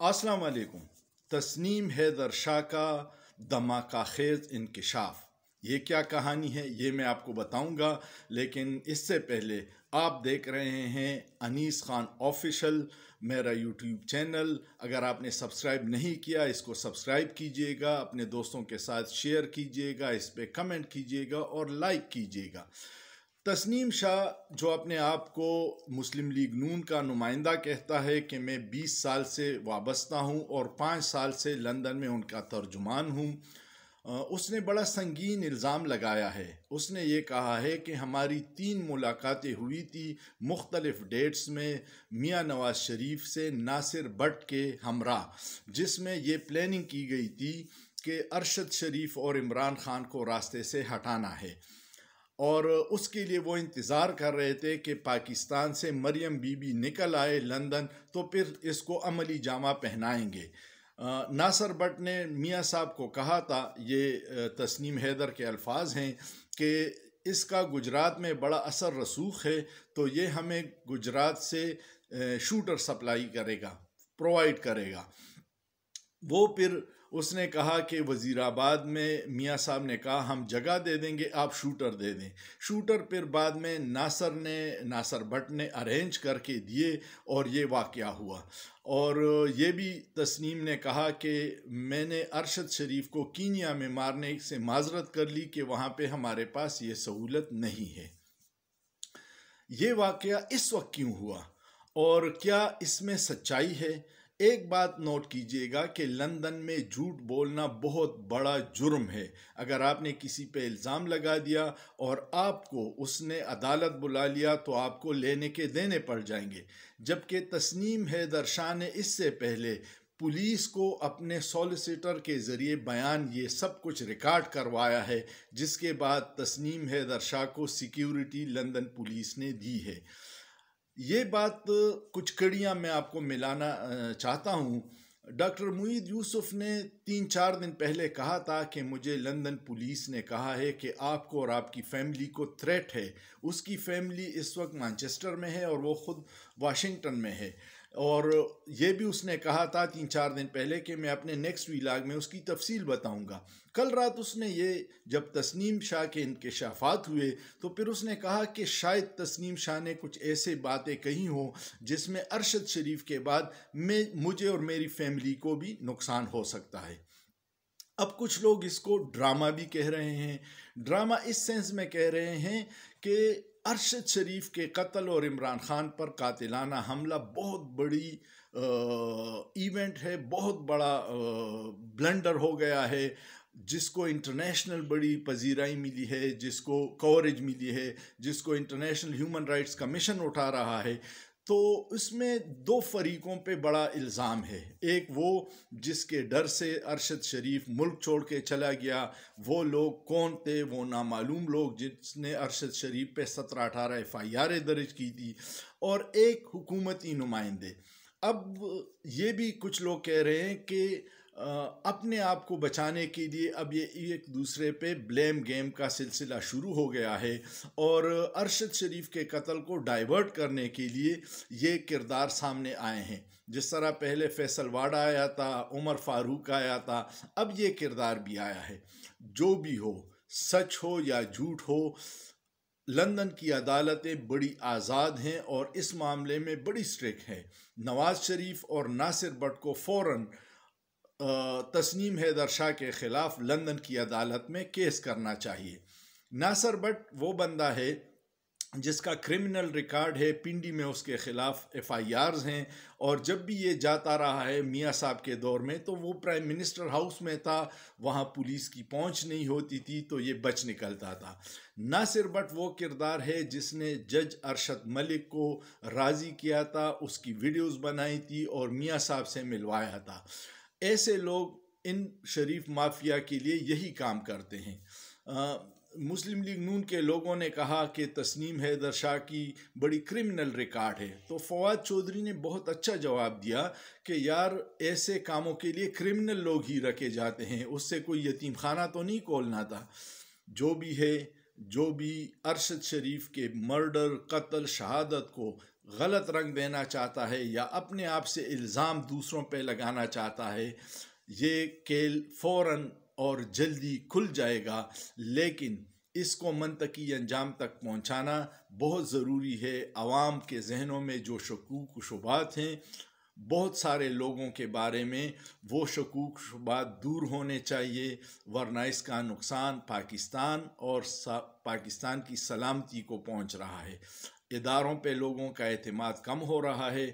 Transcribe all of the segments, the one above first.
अस्सलाम वालेकुम। तस्नीम हैदर शाह का धमाका खेज इंकशाफ, ये क्या कहानी है ये मैं आपको बताऊंगा, लेकिन इससे पहले आप देख रहे हैं अनीस खान ऑफिशियल, मेरा यूट्यूब चैनल। अगर आपने सब्सक्राइब नहीं किया इसको सब्सक्राइब कीजिएगा, अपने दोस्तों के साथ शेयर कीजिएगा, इस पर कमेंट कीजिएगा और लाइक कीजिएगा। तस्नीम शाह जो अपने आप को मुस्लिम लीग नून का नुमाइंदा कहता है कि मैं 20 साल से वाबस्ता हूं और 5 साल से लंदन में उनका तर्जुमान हूं, उसने बड़ा संगीन इल्ज़ाम लगाया है। उसने ये कहा है कि हमारी 3 मुलाकातें हुई थी मुख्तलिफ डेट्स में मियाँ नवाज शरीफ से नासिर भट्ट के हमरा, जिसमें ये प्लानिंग की गई थी कि अरशद शरीफ और इमरान खान को रास्ते से हटाना है, और उसके लिए वो इंतज़ार कर रहे थे कि पाकिस्तान से मरियम बीबी निकल आए लंदन तो फिर इसको अमली जामा पहनाएंगे। नासिर भट्ट ने मियाँ साहब को कहा था, ये तस्नीम हैदर के अल्फाज हैं, कि इसका गुजरात में बड़ा असर रसूख है तो ये हमें गुजरात से शूटर सप्लाई करेगा, प्रोवाइड करेगा। वो फिर उसने कहा कि वज़ीराबाद में मियाँ साहब ने कहा हम जगह दे देंगे, आप शूटर दे दें। शूटर फिर बाद में नासिर भट्ट ने अरेंज करके दिए और ये वाक़या हुआ। और ये भी तस्नीम ने कहा कि मैंने अरशद शरीफ को कीनिया में मारने से माजरत कर ली कि वहाँ पे हमारे पास ये सहूलत नहीं है। ये वाक़या इस वक्त क्यों हुआ और क्या इसमें सच्चाई है? एक बात नोट कीजिएगा कि लंदन में झूठ बोलना बहुत बड़ा जुर्म है। अगर आपने किसी पे इल्ज़ाम लगा दिया और आपको उसने अदालत बुला लिया तो आपको लेने के देने पड़ जाएंगे। जबकि तस्नीम हैदर शाह ने इससे पहले पुलिस को अपने सॉलिसिटर के ज़रिए बयान ये सब कुछ रिकॉर्ड करवाया है, जिसके बाद तस्नीम हैदर शाह को सिक्योरिटी लंदन पुलिस ने दी है। ये बात कुछ कड़ियाँ मैं आपको मिलाना चाहता हूँ। डॉक्टर मुईद यूसुफ ने 3-4 दिन पहले कहा था कि मुझे लंदन पुलिस ने कहा है कि आपको और आपकी फैमिली को थ्रेट है। उसकी फैमिली इस वक्त मैनचेस्टर में है और वो ख़ुद वाशिंगटन में है। और ये भी उसने कहा था 3-4 दिन पहले कि मैं अपने नेक्स्ट व्लॉग में उसकी तफसील बताऊंगा। कल रात उसने ये जब तस्नीम शाह के इंकशाफात हुए तो फिर उसने कहा कि शायद तस्नीम शाह ने कुछ ऐसे बातें कही हो जिसमें अरशद शरीफ के बाद मुझे और मेरी फैमिली को भी नुकसान हो सकता है। अब कुछ लोग इसको ड्रामा भी कह रहे हैं। ड्रामा इस सेंस में कह रहे हैं कि अरशद शरीफ के कत्ल और इमरान खान पर कातिलाना हमला बहुत बड़ी इवेंट है, बहुत बड़ा ब्लंडर हो गया है, जिसको इंटरनेशनल बड़ी पजीराई मिली है, जिसको कवरेज मिली है, जिसको इंटरनेशनल ह्यूमन राइट्स कमीशन उठा रहा है। तो इसमें 2 फरीकों पे बड़ा इल्ज़ाम है। एक वो जिसके डर से अरशद शरीफ मुल्क छोड़ के चला गया, वो लोग कौन थे? वो नामालूम लोग जिसने अरशद शरीफ पे 17-18 FIR दर्ज की थी, और एक हुकूमती नुमाइंदे। अब ये भी कुछ लोग कह रहे हैं कि अपने आप को बचाने के लिए अब ये एक दूसरे पे ब्लेम गेम का सिलसिला शुरू हो गया है, और अरशद शरीफ के कत्ल को डाइवर्ट करने के लिए ये किरदार सामने आए हैं। जिस तरह पहले फैसल वाडा आया था, उमर फारूक आया था, अब ये किरदार भी आया है। जो भी हो, सच हो या झूठ हो, लंदन की अदालतें बड़ी आज़ाद हैं और इस मामले में बड़ी स्ट्रिक्ट हैं। नवाज शरीफ और नासिर भट्ट को फ़ौरन तस्नीम हैदर शाह के ख़िलाफ़ लंदन की अदालत में केस करना चाहिए। नासिर भट्ट वो बंदा है जिसका क्रिमिनल रिकॉर्ड है, पिंडी में उसके ख़िलाफ़ FIRs हैं, और जब भी ये जाता रहा है मियाँ साहब के दौर में तो वो प्राइम मिनिस्टर हाउस में था, वहाँ पुलिस की पहुँच नहीं होती थी तो ये बच निकलता था। नासिर भट्ट वो किरदार है जिसने जज अरशद मलिक को राज़ी किया था, उसकी वीडियोस बनाई थी और मियाँ साहब से मिलवाया था। ऐसे लोग इन शरीफ माफिया के लिए यही काम करते हैं। मुस्लिम लीग नून के लोगों ने कहा कि तस्नीम हैदर शाह की बड़ी क्रिमिनल रिकॉर्ड है, तो फवाद चौधरी ने बहुत अच्छा जवाब दिया कि यार ऐसे कामों के लिए क्रिमिनल लोग ही रखे जाते हैं, उससे कोई यतीम खाना तो नहीं खोलना था। जो भी है, जो भी अरशद शरीफ के मर्डर, कत्ल, शहादत को غلط رنگ دینا چاہتا ہے یا اپنے آپ سے الزام دوسروں پہ لگانا چاہتا ہے، یہ کیل فوراً اور جلدی کھل جائے گا، لیکن اس کو منطقی انجام تک پہنچانا بہت ضروری ہے۔ عوام کے ذہنوں میں جو شکوک و شبہات ہیں بہت سارے لوگوں کے بارے میں، وہ شکوک شبہات دور ہونے چاہیے، ورنہ اس کا نقصان پاکستان اور پاکستان کی سلامتی کو پہنچ رہا ہے۔ اداروں پہ لوگوں کا اعتماد کم ہو رہا ہے۔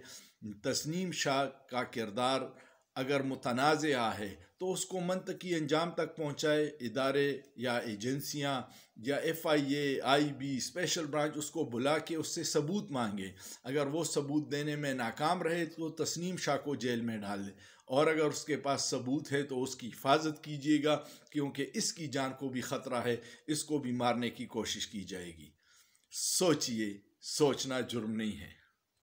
تسنیم شاہ کا کردار اگر متنازعہ ہے تو اس کو منطقی انجام تک پہنچائے، ادارے یا ایجنسیاں یا FIA، IB، اسپیشل برانچ اس کو بلا کے اس سے ثبوت مانگے۔ اگر وہ ثبوت دینے میں ناکام رہے تو تسنیم شاہ کو جیل میں ڈال دے، اور اگر اس کے پاس ثبوت ہے تو اس کی حفاظت کیجیے گا، کیونکہ اس کی جان کو بھی خطرہ ہے، اس کو بھی مارنے کی کوشش کی جائے گی۔ سوچئے، سوچنا جرم نہیں ہے۔